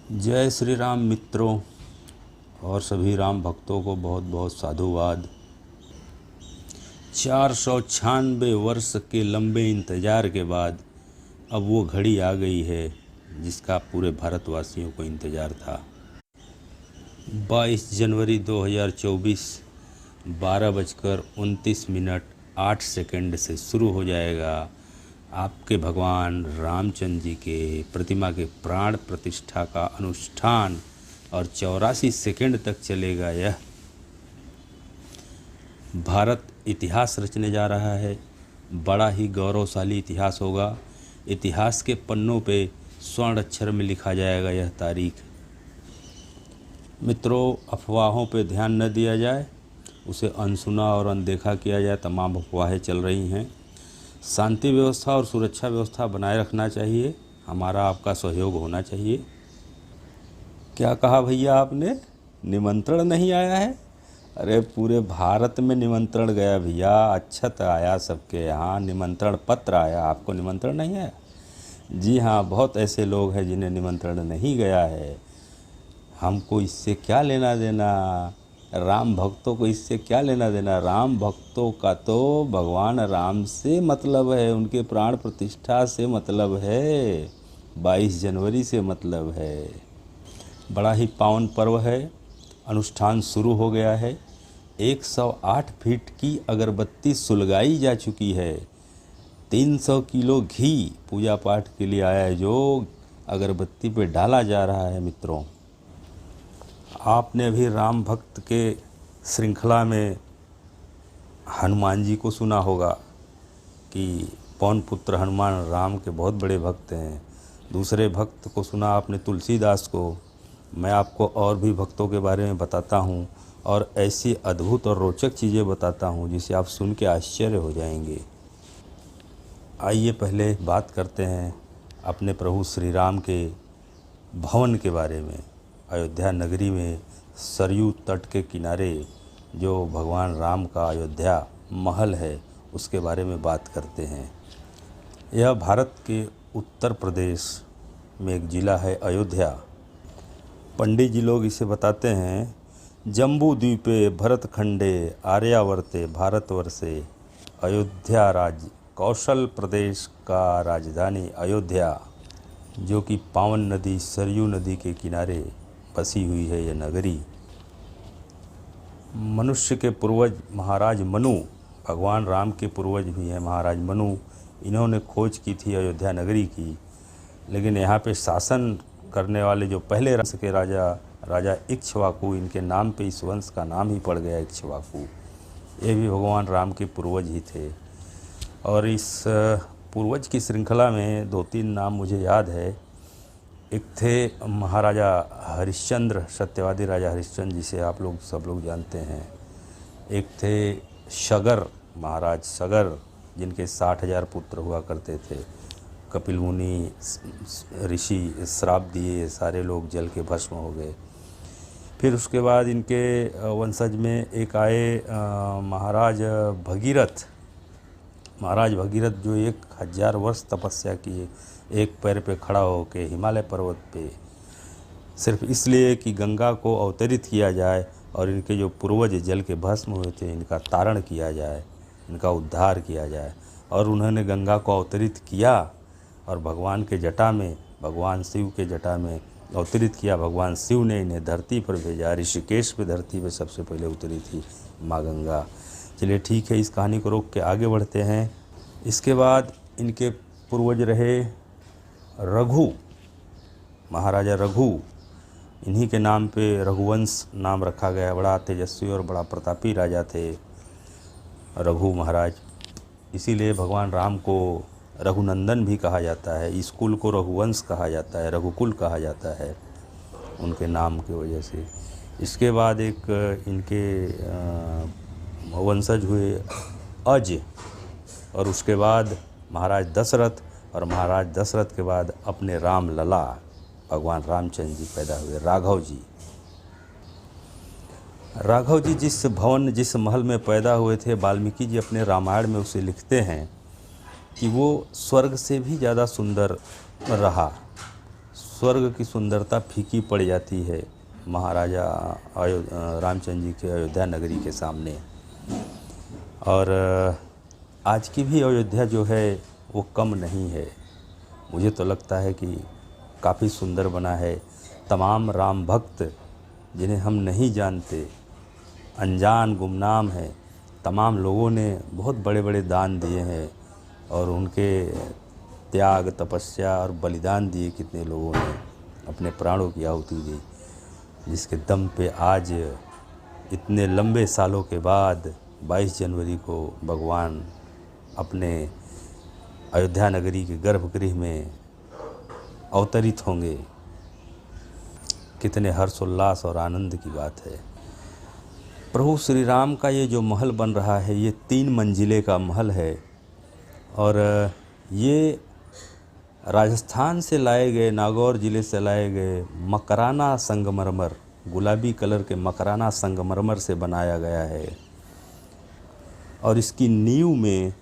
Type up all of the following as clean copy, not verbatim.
जय श्री राम मित्रों और सभी राम भक्तों को बहुत बहुत साधुवाद। 496 वर्ष के लंबे इंतज़ार के बाद अब वो घड़ी आ गई है जिसका पूरे भारतवासियों को इंतज़ार था। 22 जनवरी 2024 12:29 से शुरू हो जाएगा आपके भगवान रामचंद्र जी के प्रतिमा के प्राण प्रतिष्ठा का अनुष्ठान और 84 सेकंड तक चलेगा। यह भारत इतिहास रचने जा रहा है। बड़ा ही गौरवशाली इतिहास होगा। इतिहास के पन्नों पे स्वर्ण अक्षर में लिखा जाएगा यह तारीख। मित्रों, अफवाहों पे ध्यान न दिया जाए, उसे अनसुना और अनदेखा किया जाए। तमाम अफवाहें चल रही हैं। शांति व्यवस्था और सुरक्षा व्यवस्था बनाए रखना चाहिए। हमारा आपका सहयोग होना चाहिए। क्या कहा भैया आपने? निमंत्रण नहीं आया है? अरे पूरे भारत में निमंत्रण गया भैया। अक्षत आया सबके यहाँ, निमंत्रण पत्र आया। आपको निमंत्रण नहीं आया? जी हाँ, बहुत ऐसे लोग हैं जिन्हें निमंत्रण नहीं गया है। हमको इससे क्या लेना देना? राम भक्तों को इससे क्या लेना देना? राम भक्तों का तो भगवान राम से मतलब है, उनके प्राण प्रतिष्ठा से मतलब है, 22 जनवरी से मतलब है। बड़ा ही पावन पर्व है। अनुष्ठान शुरू हो गया है। 108 फीट की अगरबत्ती सुलगाई जा चुकी है। 300 किलो घी पूजा पाठ के लिए आया है जो अगरबत्ती पे डाला जा रहा है। मित्रों, आपने अभी राम भक्त के श्रृंखला में हनुमान जी को सुना होगा कि पवन पुत्र हनुमान राम के बहुत बड़े भक्त हैं। दूसरे भक्त को सुना आपने तुलसीदास को। मैं आपको और भी भक्तों के बारे में बताता हूँ और ऐसी अद्भुत और रोचक चीज़ें बताता हूँ जिसे आप सुन के आश्चर्य हो जाएंगे। आइए पहले बात करते हैं अपने प्रभु श्री राम के भवन के बारे में। अयोध्या नगरी में सरयू तट के किनारे जो भगवान राम का अयोध्या महल है उसके बारे में बात करते हैं। यह भारत के उत्तर प्रदेश में एक ज़िला है अयोध्या। पंडित जी लोग इसे बताते हैं जम्बू द्वीपे भरतखंडे आर्यावर्ते भारतवर्षे अयोध्या राज्य, कौशल प्रदेश का राजधानी अयोध्या, जो कि पावन नदी सरयू नदी के किनारे बसी हुई है। यह नगरी मनुष्य के पूर्वज महाराज मनु, भगवान राम के पूर्वज भी हैं महाराज मनु, इन्होंने खोज की थी अयोध्या नगरी की। लेकिन यहाँ पे शासन करने वाले जो पहले वंश के राजा इक्ष्वाकु, इनके नाम पे इस वंश का नाम ही पड़ गया इक्ष्वाकु। ये भी भगवान राम के पूर्वज ही थे। और इस पूर्वज की श्रृंखला में 2-3 नाम मुझे याद है। एक थे महाराजा हरिश्चंद्र, सत्यवादी राजा हरिश्चंद्र जिसे आप लोग सब लोग जानते हैं। एक थे सगर, महाराज सगर, जिनके 60,000 पुत्र हुआ करते थे। कपिल मुनि ऋषि श्राप दिए, सारे लोग जल के भस्म हो गए। फिर उसके बाद इनके वंशज में एक आए महाराज भगीरथ। महाराज भगीरथ जो 1000 वर्ष तपस्या किए एक पैर पे खड़ा होकर हिमालय पर्वत पे, सिर्फ इसलिए कि गंगा को अवतरित किया जाए और इनके जो पूर्वज जल के भस्म हुए थे इनका तारण किया जाए, इनका उद्धार किया जाए। और उन्होंने गंगा को अवतरित किया और भगवान के जटा में, भगवान शिव के जटा में अवतरित किया। भगवान शिव ने इन्हें धरती पर भेजा। ऋषिकेश पे धरती पे सबसे पहले उतरी थी माँ गंगा। चलिए ठीक है, इस कहानी को रोक के आगे बढ़ते हैं। इसके बाद इनके पूर्वज रहे रघु, महाराजा रघु, इन्हीं के नाम पे रघुवंश नाम रखा गया। बड़ा तेजस्वी और बड़ा प्रतापी राजा थे रघु महाराज। इसीलिए भगवान राम को रघुनंदन भी कहा जाता है। इस कुल को रघुवंश कहा जाता है, रघुकुल कहा जाता है उनके नाम की वजह से। इसके बाद एक इनके वंशज हुए अज, और उसके बाद महाराज दशरथ, और महाराज दशरथ के बाद अपने राम लला भगवान रामचंद्र जी पैदा हुए, राघव जी। राघव जी जिस महल में पैदा हुए थे, वाल्मीकि जी अपने रामायण में उसे लिखते हैं कि वो स्वर्ग से भी ज़्यादा सुंदर रहा। स्वर्ग की सुंदरता फीकी पड़ जाती है महाराजा रामचंद्र जी के अयोध्या नगरी के सामने। और आज की भी अयोध्या जो है वो कम नहीं है। मुझे तो लगता है कि काफ़ी सुंदर बना है। तमाम राम भक्त जिन्हें हम नहीं जानते, अनजान गुमनाम हैं, तमाम लोगों ने बहुत बड़े बड़े दान दिए हैं और उनके त्याग, तपस्या और बलिदान दिए। कितने लोगों ने अपने प्राणों की आहुति दी, जिसके दम पे आज इतने लंबे सालों के बाद 22 जनवरी को भगवान अपने अयोध्या नगरी के गर्भगृह में अवतरित होंगे। कितने हर्षोल्लास और आनंद की बात है। प्रभु श्री राम का ये जो महल बन रहा है, ये 3 मंजिले का महल है और ये राजस्थान से लाए गए, नागौर ज़िले से लाए गए मकराना संगमरमर, गुलाबी कलर के मकराना संगमरमर से बनाया गया है और इसकी नींव में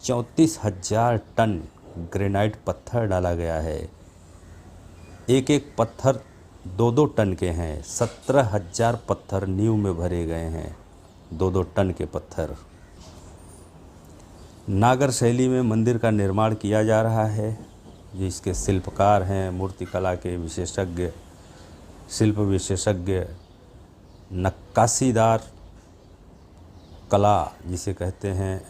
34,000 टन ग्रेनाइट पत्थर डाला गया है। एक एक पत्थर 2-2 टन के हैं। 17,000 पत्थर नींव में भरे गए हैं, 2-2 टन के पत्थर। नागर शैली में मंदिर का निर्माण किया जा रहा है। जिसके शिल्पकार हैं मूर्तिकला के विशेषज्ञ, शिल्प विशेषज्ञ, नक्काशीदार कला जिसे कहते हैं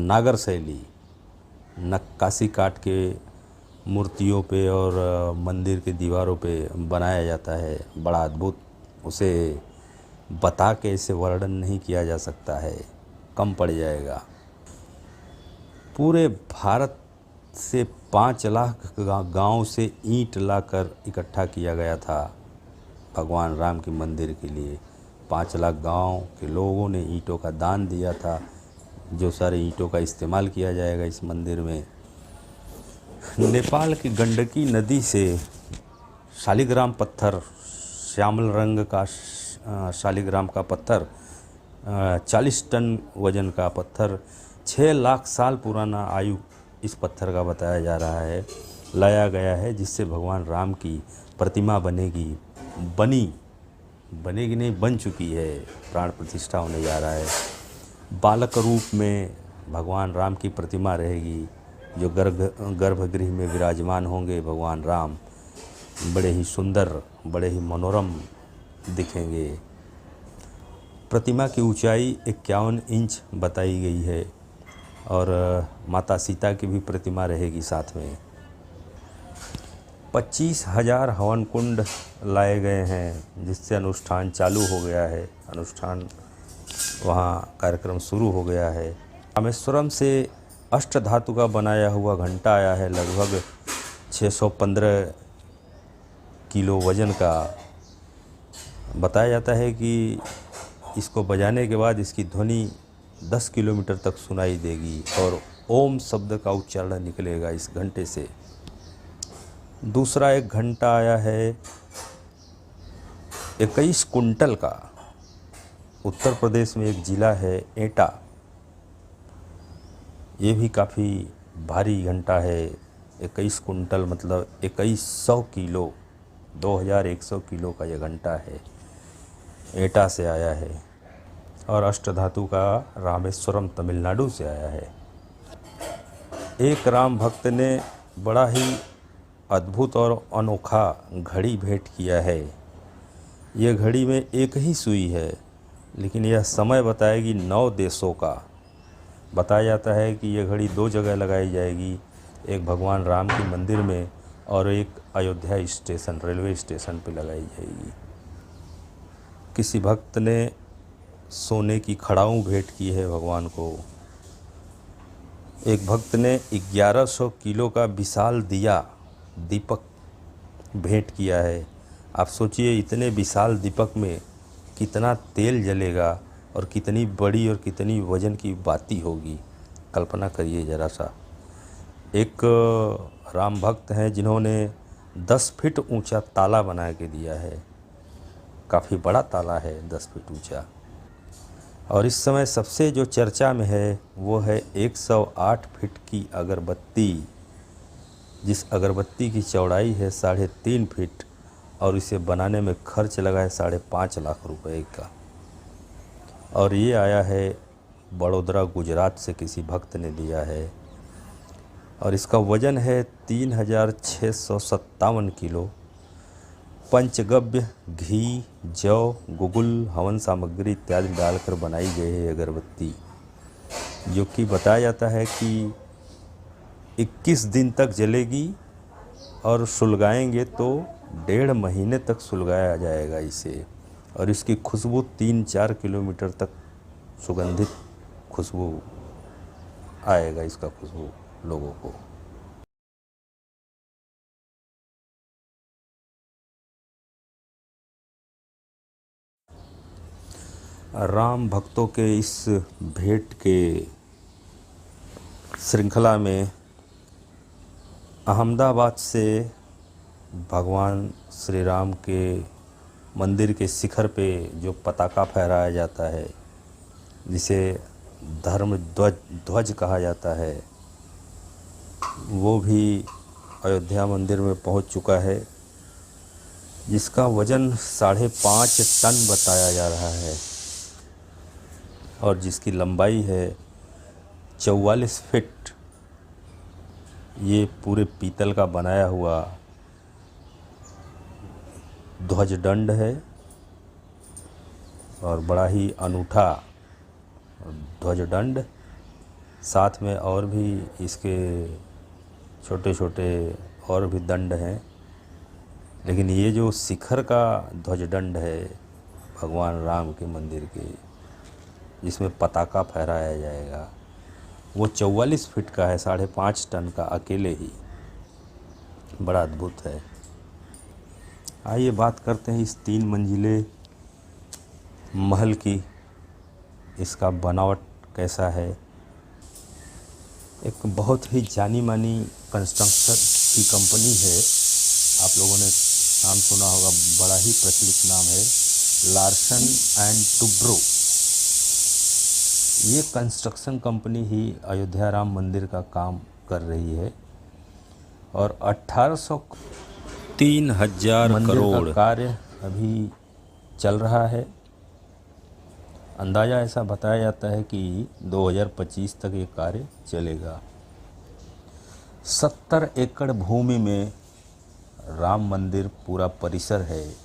नागर शैली, नक्काशी काट के मूर्तियों पे और मंदिर के दीवारों पे बनाया जाता है। बड़ा अद्भुत, उसे बता के इसे वर्णन नहीं किया जा सकता है, कम पड़ जाएगा। पूरे भारत से 5 लाख गांव से ईंट लाकर इकट्ठा किया गया था भगवान राम के मंदिर के लिए। 5 लाख गांव के लोगों ने ईंटों का दान दिया था, जो सारे ईंटों का इस्तेमाल किया जाएगा इस मंदिर में। नेपाल की गंडकी नदी से शालिग्राम पत्थर, श्यामल रंग का शालिग्राम का पत्थर, 40 टन वजन का पत्थर, 6 लाख साल पुराना आयु इस पत्थर का बताया जा रहा है, लाया गया है, जिससे भगवान राम की प्रतिमा बनेगी। बनेगी नहीं, बन चुकी है। प्राण प्रतिष्ठा होने जा रहा है। बालक रूप में भगवान राम की प्रतिमा रहेगी, जो गर्भगृह में विराजमान होंगे। भगवान राम बड़े ही सुंदर, बड़े ही मनोरम दिखेंगे। प्रतिमा की ऊंचाई 51 इंच बताई गई है और माता सीता की भी प्रतिमा रहेगी साथ में। 25,000 हवन कुंड लाए गए हैं, जिससे अनुष्ठान चालू हो गया है। अनुष्ठान वहाँ कार्यक्रम शुरू हो गया है। रामेश्वरम से अष्ट धातु का बनाया हुआ घंटा आया है, लगभग 615 किलो वजन का। बताया जाता है कि इसको बजाने के बाद इसकी ध्वनि 10 किलोमीटर तक सुनाई देगी और ओम शब्द का उच्चारण निकलेगा इस घंटे से। दूसरा एक घंटा आया है 21 कुंटल का। उत्तर प्रदेश में एक ज़िला है एटा, ये भी काफ़ी भारी घंटा है। 21 कुंटल मतलब 2100 किलो, 2100 किलो का यह घंटा है, एटा से आया है। और अष्टधातु का रामेश्वरम तमिलनाडु से आया है। एक राम भक्त ने बड़ा ही अद्भुत और अनोखा घड़ी भेंट किया है। यह घड़ी में एक ही सुई है, लेकिन यह समय बताएगी 9 देशों का। बताया जाता है कि यह घड़ी 2 जगह लगाई जाएगी, एक भगवान राम के मंदिर में और एक अयोध्या स्टेशन, रेलवे स्टेशन पर लगाई जाएगी। किसी भक्त ने सोने की खड़ाऊँ भेंट की है भगवान को। एक भक्त ने 1100 किलो का विशाल दीपक भेंट किया है। आप सोचिए, इतने विशाल दीपक में कितना तेल जलेगा और कितनी बड़ी और कितनी वजन की बाती होगी, कल्पना करिए ज़रा सा। एक राम भक्त हैं जिन्होंने 10 फीट ऊंचा ताला बना के दिया है। काफ़ी बड़ा ताला है, 10 फीट ऊंचा। और इस समय सबसे जो चर्चा में है वो है 108 फीट की अगरबत्ती। जिस अगरबत्ती की चौड़ाई है 3.5 फीट और इसे बनाने में खर्च लगा है 5.5 लाख रुपए का। और ये आया है बड़ोदरा गुजरात से, किसी भक्त ने दिया है। और इसका वज़न है 3657 किलो। पंचगव्य, घी, जौ, गुगुल, हवन सामग्री इत्यादि डालकर बनाई गई है अगरबत्ती, जो कि बताया जाता है कि 21 दिन तक जलेगी और सुलगाएंगे तो 1.5 महीने तक सुलगाया जाएगा इसे। और इसकी खुशबू 3-4 किलोमीटर तक सुगंधित खुशबू आएगा, इसका खुशबू लोगों को। राम भक्तों के इस भेंट के श्रृंखला में अहमदाबाद से भगवान श्री राम के मंदिर के शिखर पे जो पताका फहराया जाता है, जिसे धर्म ध्वज कहा जाता है, वो भी अयोध्या मंदिर में पहुंच चुका है, जिसका वज़न 5.5 टन बताया जा रहा है और जिसकी लंबाई है 44 फीट। ये पूरे पीतल का बनाया हुआ ध्वज दंड है और बड़ा ही अनूठा ध्वज दंड। साथ में और भी इसके छोटे छोटे और भी दंड हैं, लेकिन ये जो शिखर का ध्वज दंड है भगवान राम के मंदिर के, जिसमें पताका फहराया जाएगा, वो 44 फीट का है, 5.5 टन का अकेले ही। बड़ा अद्भुत है। आइए बात करते हैं इस 3 मंजिले महल की। इसका बनावट कैसा है। एक बहुत ही जानी मानी कंस्ट्रक्शन की कंपनी है, आप लोगों ने नाम सुना होगा, बड़ा ही प्रचलित नाम है, लार्सन एंड टुब्रो। ये कंस्ट्रक्शन कंपनी ही अयोध्या राम मंदिर का काम कर रही है और 3,000 करोड़ का कार्य अभी चल रहा है। अंदाज़ा ऐसा बताया जाता है कि 2025 तक ये कार्य चलेगा। 70 एकड़ भूमि में राम मंदिर पूरा परिसर है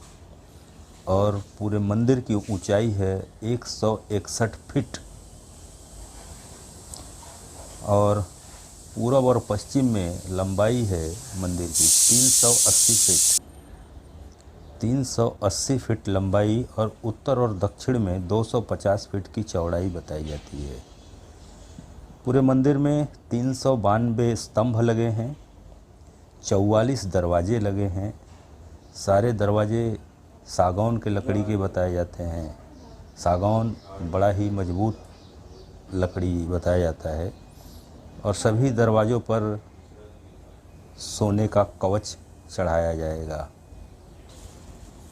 और पूरे मंदिर की ऊंचाई है 161 फीट और पूरब और पश्चिम में लंबाई है मंदिर की 380 फीट। 380 फीट लंबाई और उत्तर और दक्षिण में 250 फीट की चौड़ाई बताई जाती है। पूरे मंदिर में 392 स्तंभ लगे हैं, 44 दरवाजे लगे हैं। सारे दरवाजे सागौन के लकड़ी के बताए जाते हैं। सागौन बड़ा ही मजबूत लकड़ी बताया जाता है और सभी दरवाज़ों पर सोने का कवच चढ़ाया जाएगा।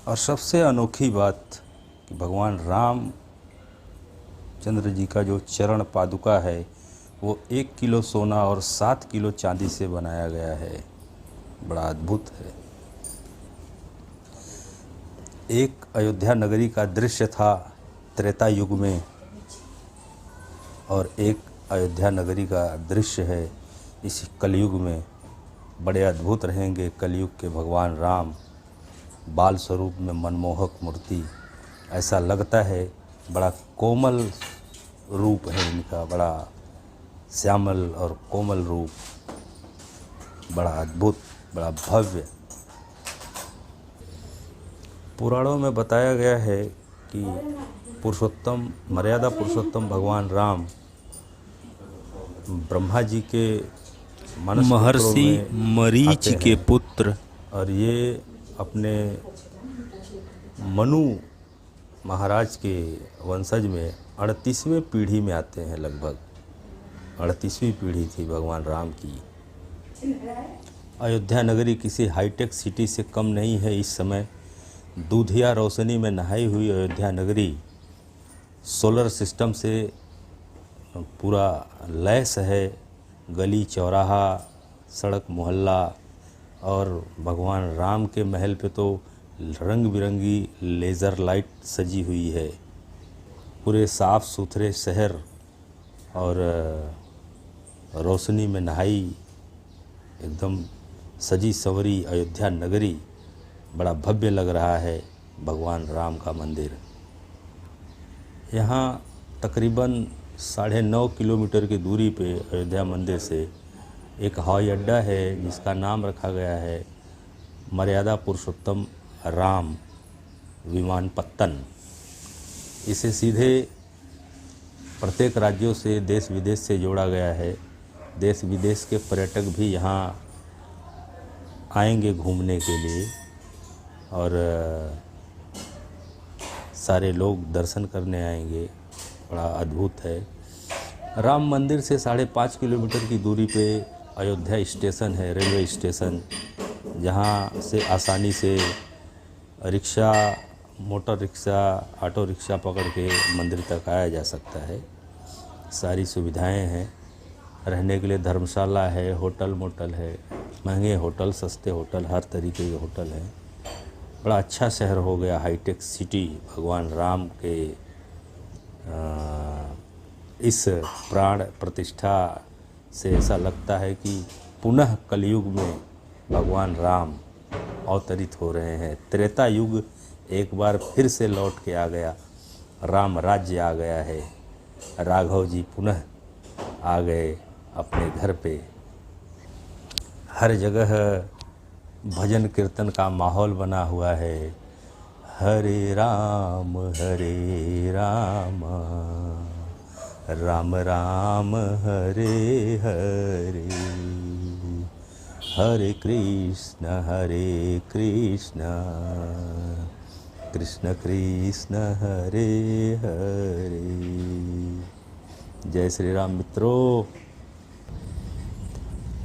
और सबसे अनोखी बात कि भगवान राम चंद्र जी का जो चरण पादुका है वो 1 किलो सोना और 7 किलो चांदी से बनाया गया है। बड़ा अद्भुत है। एक अयोध्या नगरी का दृश्य था त्रेता युग में और एक अयोध्या नगरी का दृश्य है इस कलयुग में। बड़े अद्भुत रहेंगे कलयुग के भगवान राम, बाल स्वरूप में मनमोहक मूर्ति। ऐसा लगता है बड़ा कोमल रूप है इनका, बड़ा श्यामल और कोमल रूप, बड़ा अद्भुत, बड़ा भव्य। पुराणों में बताया गया है कि पुरुषोत्तम, मर्यादा पुरुषोत्तम भगवान राम ब्रह्मा जी के महर्षि मरीच के पुत्र और ये अपने मनु महाराज के वंशज में 38वें पीढ़ी में आते हैं। लगभग 38वीं पीढ़ी थी भगवान राम की। अयोध्या नगरी किसी हाईटेक सिटी से कम नहीं है। इस समय दूधिया रोशनी में नहाई हुई अयोध्या नगरी सोलर सिस्टम से पूरा लैस है। गली चौराहा सड़क मोहल्ला और भगवान राम के महल पे तो रंग बिरंगी लेज़र लाइट सजी हुई है। पूरे साफ़ सुथरे शहर और रोशनी में नहाई एकदम सजी संवरी अयोध्या नगरी, बड़ा भव्य लग रहा है भगवान राम का मंदिर। यहाँ तकरीबन 9.5 किलोमीटर की दूरी पे अयोध्या मंदिर से एक हवाई अड्डा है जिसका नाम रखा गया है मर्यादा पुरुषोत्तम राम विमानपत्तन। इसे सीधे प्रत्येक राज्यों से देश विदेश से जोड़ा गया है। देश विदेश के पर्यटक भी यहाँ आएंगे घूमने के लिए और सारे लोग दर्शन करने आएंगे। बड़ा अद्भुत है। राम मंदिर से 5.5 किलोमीटर की दूरी पे अयोध्या स्टेशन है, रेलवे स्टेशन, जहाँ से आसानी से rickshaw, motor rickshaw, auto rickshaw पकड़ के मंदिर तक आया जा सकता है। सारी सुविधाएं हैं, रहने के लिए धर्मशाला है, होटल मोटल है, महंगे होटल, सस्ते होटल, हर तरीके के होटल हैं। बड़ा अच्छा शहर हो गया, हाईटेक सिटी। भगवान राम के इस प्राण प्रतिष्ठा से ऐसा लगता है कि पुनः कलयुग में भगवान राम अवतरित हो रहे हैं। त्रेता युग एक बार फिर से लौट के आ गया, राम राज्य आ गया है। राघव जी पुनः आ गए अपने घर पे। हर जगह भजन कीर्तन का माहौल बना हुआ है। हरे राम राम राम हरे हरे, हरे कृष्ण कृष्ण कृष्ण हरे हरे। जय श्री राम मित्रों।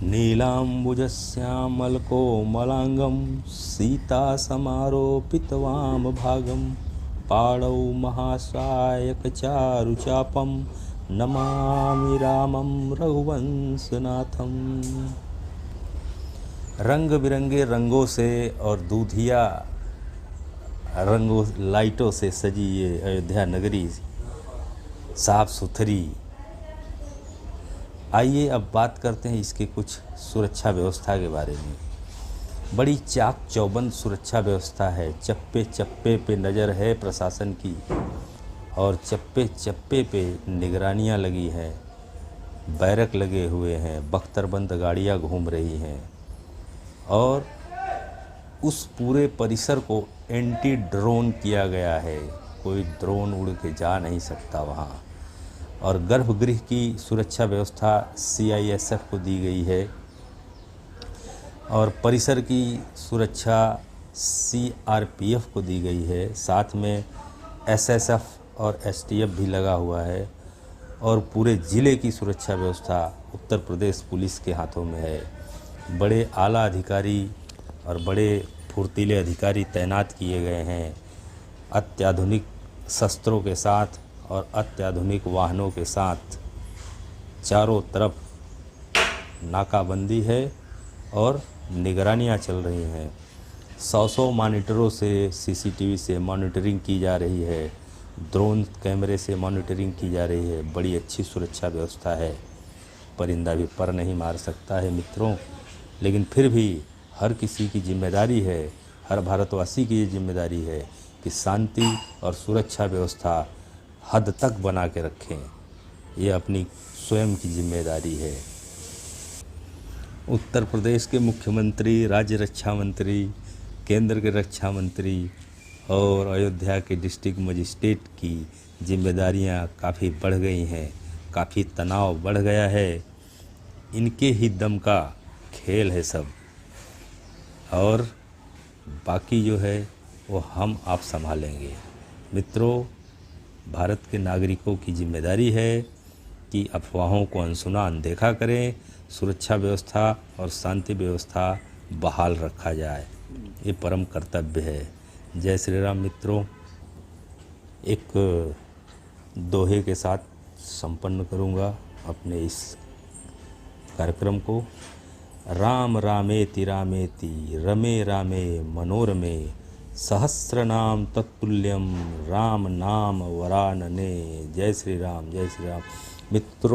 नीलाम्बुजश्यामलकोमलाङ्गं सीतासमारोपितवामभागं पाणौ महासायकचारुचापं नमामि रामं रघुवंशनाथं। रंग बिरंगे रंगों से और दूधिया रंगों लाइटों से सजी ये अयोध्या नगरी साफ़ सुथरी। आइए अब बात करते हैं इसके कुछ सुरक्षा व्यवस्था के बारे में। बड़ी चाक चौबंद सुरक्षा व्यवस्था है। चप्पे चप्पे पे नज़र है प्रशासन की और चप्पे चप्पे पे निगरानियां लगी हैं, बैरक लगे हुए हैं, बख्तरबंद गाड़ियां घूम रही हैं और उस पूरे परिसर को एंटी ड्रोन किया गया है। कोई ड्रोन उड़ के जा नहीं सकता वहाँ। और गर्भगृह की सुरक्षा व्यवस्था CISF को दी गई है और परिसर की सुरक्षा CRPF को दी गई है। साथ में SSF और STF भी लगा हुआ है और पूरे ज़िले की सुरक्षा व्यवस्था उत्तर प्रदेश पुलिस के हाथों में है। बड़े आला अधिकारी और बड़े फुर्तीले अधिकारी तैनात किए गए हैं, अत्याधुनिक शस्त्रों के साथ और अत्याधुनिक वाहनों के साथ। चारों तरफ नाकाबंदी है और निगरानियां चल रही हैं। 100 मॉनिटरों से CCTV से मॉनिटरिंग की जा रही है, ड्रोन कैमरे से मॉनिटरिंग की जा रही है। बड़ी अच्छी सुरक्षा व्यवस्था है। परिंदा भी पर नहीं मार सकता है मित्रों, लेकिन फिर भी हर किसी की जिम्मेदारी है, हर भारतवासी की ये जिम्मेदारी है कि शांति और सुरक्षा व्यवस्था हद तक बना के रखें। ये अपनी स्वयं की जिम्मेदारी है। उत्तर प्रदेश के मुख्यमंत्री, राज्य रक्षा मंत्री, केंद्र के रक्षा मंत्री और अयोध्या के डिस्ट्रिक्ट मजिस्ट्रेट की जिम्मेदारियां काफ़ी बढ़ गई हैं, काफ़ी तनाव बढ़ गया है। इनके ही दम का खेल है सब और बाकी जो है वो हम आप संभालेंगे। मित्रों, भारत के नागरिकों की जिम्मेदारी है कि अफवाहों को अनसुना अनदेखा करें, सुरक्षा व्यवस्था और शांति व्यवस्था बहाल रखा जाए। ये परम कर्तव्य है। जय श्री राम मित्रों। एक दोहे के साथ संपन्न करूंगा अपने इस कार्यक्रम को। राम रामेति रामेति रमे रामे मनोरमे सहस्रनाम तत्तुल्यम राम नाम वरानने। जय श्री राम, जय श्री राम। मित्रों,